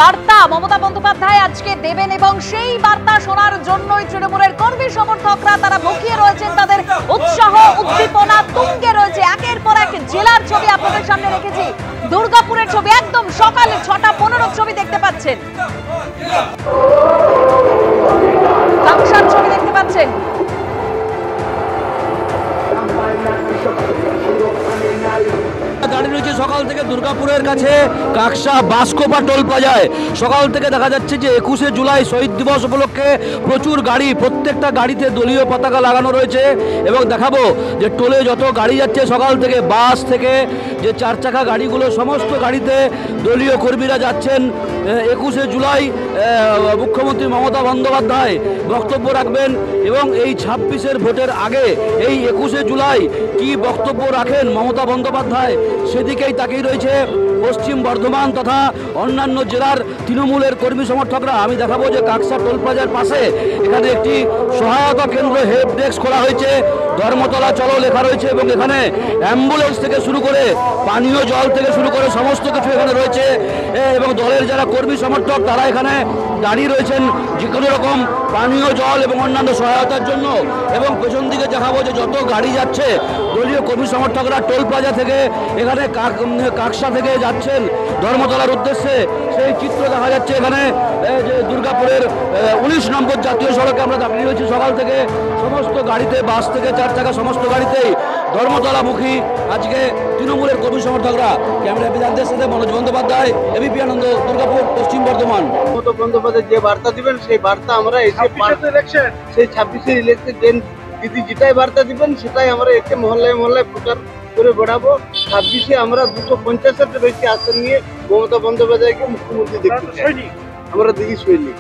বার্তা মমতা বন্দ্যোপাধ্যায় আজকে দেবেন এবং সেই বার্তা শোনার জন্যই তৃণমূলের কর্মী সমর্থকরা তারা মুখিয়ে রয়েছেন, তাদের উৎসাহ উদ্দীপনা তুঙ্গে রয়েছে। একের পর এক জেলার ছবি আপনাদের সামনে রেখেছি, দুর্গাপুরের ছবি একদম সকালে 6:15 ছবি দেখতে পাচ্ছেন, কাকসার ছবি দেখতে পাচ্ছেন। দাঁড়িয়ে রয়েছে সকাল থেকে দুর্গাপুরের কাছে কাকসা বাসকোপা টোল প্লাজায়। সকাল থেকে দেখা যাচ্ছে যে 21শে জুলাই শহীদ দিবস উপলক্ষে প্রচুর গাড়ি, প্রত্যেকটা গাড়িতে দলীয় পতাকা লাগানো রয়েছে এবং দেখাবো যে টোলে যত গাড়ি যাচ্ছে সকাল থেকে, বাস থেকে যে 4 চাকা গাড়িগুলো, সমস্ত গাড়িতে দলীয় কর্মীরা যাচ্ছেন। 21শে জুলাই মুখ্যমন্ত্রী মমতা বন্দ্যোপাধ্যায় বক্তব্য রাখবেন এবং এই 26-এর ভোটের আগে এই 21শে জুলাই কি বক্তব্য রাখেন মমতা বন্দ্যোপাধ্যায়, সেদিকেই তাকিয়ে রয়েছে পশ্চিম বর্ধমান তথা অন্যান্য জেলার তৃণমূলের কর্মী সমর্থকরা। আমি দেখাবো যে কাকসা টোল প্লাজার পাশে এখানে একটি সহায়তা কেন্দ্র, হেল্প ডেস্ক খোলা হয়েছে, ধর্মতলা চলো লেখা রয়েছে এবং এখানে অ্যাম্বুলেন্স থেকে শুরু করে পানীয় জল থেকে শুরু করে সমস্ত কিছু এখানে রয়েছে এবং দলের যারা কর্মী সমর্থক তারা এখানে দাঁড়িয়ে রয়েছেন যে কোনো রকম পানীয় জল এবং অন্যান্য সহায়তার জন্য। এবং পেছন দিকে দেখাবো যে যত গাড়ি যাচ্ছে দলীয় কর্মী সমর্থকরা টোল প্লাজা থেকে এখানে কাকসা থেকে যাচ্ছেন ধর্মতলার উদ্দেশ্যে, সেই চিত্র দেখা যাচ্ছে এখানে যে দুর্গাপুরের 19 নম্বর জাতীয় সড়কে আমরা দাঁড়িয়ে রয়েছি সকাল থেকে। সমস্ত গাড়িতে, বাস থেকে 4 চাকা সমস্ত গাড়িতেই ধর্মতলামুখী আজকে তৃণমূলের কর্মী সমর্থকরা। ক্যামেরা বিধানদের সাথে মনোজ বন্দ্যোপাধ্যায়, এবিপি আনন্দ, দুর্গাপুর, পশ্চিম বর্ধমান। মমতা বন্দ্যোপাধ্যায় যে বার্তা দিবেন সেই বার্তা আমরা এসে সেই 26-এর ইলেকশন দিদি যেটাই বার্তা দিবেন সেটাই আমরা এসে মহল্লায় মহল্লায় প্রচার করে বেড়াবো। 26-এ আমরা 250-এর বেশি আসন নিয়ে মমতা বন্দ্যোপাধ্যায়কে মুখ্যমন্ত্রী দেখতে চাই। আমরা দিদি সৈনিক।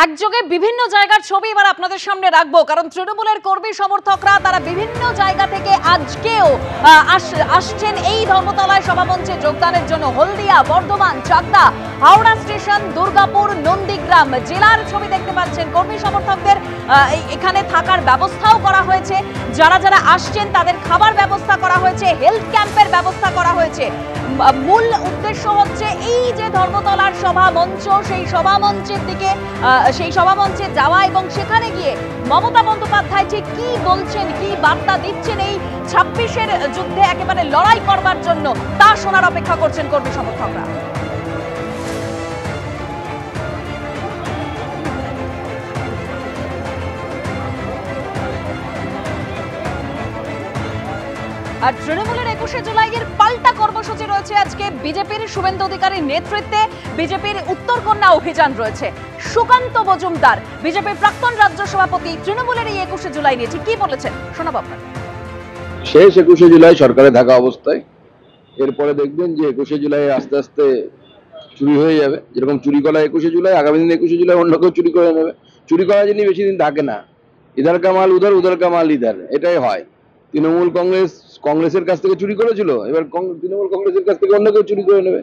একযোগে বিভিন্ন জায়গার ছবি এবার আপনাদের সামনে রাখবো, কারণ তৃণমূলের কর্মী সমর্থকরা তারা বিভিন্ন জায়গা থেকে আজকেও আসছেন এই ধর্মতলায় সভামঞ্চে যোগদানের জন্য। হলদিয়া, বর্ধমান, চাকদা, হাওড়া স্টেশন, দুর্গাপুর, নন্দীগ্রাম জেলার ছবি দেখতে পাচ্ছেন। কর্মী সমর্থকদের এখানে থাকার ব্যবস্থাও করা হয়েছে, যারা যারা আসছেন তাদের খাবার ব্যবস্থা করা হয়েছে, হেলথ ক্যাম্পের ব্যবস্থা করা হয়েছে। মূল উদ্দেশ্য হচ্ছে এই যে ধর্মতলার সভা মঞ্চ, সেই সভা মঞ্চের দিকে, সেই সভা মঞ্চে যাওয়া এবং সেখানে গিয়ে মমতা বন্দ্যোপাধ্যায় যে কি বলছেন, কি বার্তা দিচ্ছেন এই 26-এর যুদ্ধে একেবারে লড়াই করবার জন্য, তা শোনার অপেক্ষা করছেন কর্মী সমর্থকরা। আর তৃণমূলের 21শে জুলাইয়ের পাল্টা কর্মসূচি রয়েছে আজকে। বিজেপির শুভেন্দু অধিকারীর নেতৃত্বে বিজেপির উত্তরকন্যা অভিযান রয়েছে। সুকান্ত মজুমদার, বিজেপির প্রাক্তন রাজ্য সভাপতি, তৃণমূলের এই 21শে জুলাই নিয়ে কি বলেছেন শোনাবো আপনার। শেষ 21শে জুলাই সরকারে থাকা অবস্থায় এরপরে দেখবেন যে 21শে জুলাই আস্তে আস্তে চুরি হয়ে যাবে। যেরকম চুরি করা 21শে জুলাই, আগামী দিন 21শে জুলাই অন্য কেউ চুরি করে নেবে। চুরি করা জিনিস বেশি দিন থাকে না, ইধার কা মাল উধার, উধার কা মাল ইধার, এটাই হয়। তৃণমূল কংগ্রেসের কাছ থেকে চুরি করেছিল, এবার তৃণমূল কংগ্রেসের কাছ থেকে অন্য কেউ চুরি করে নেবে।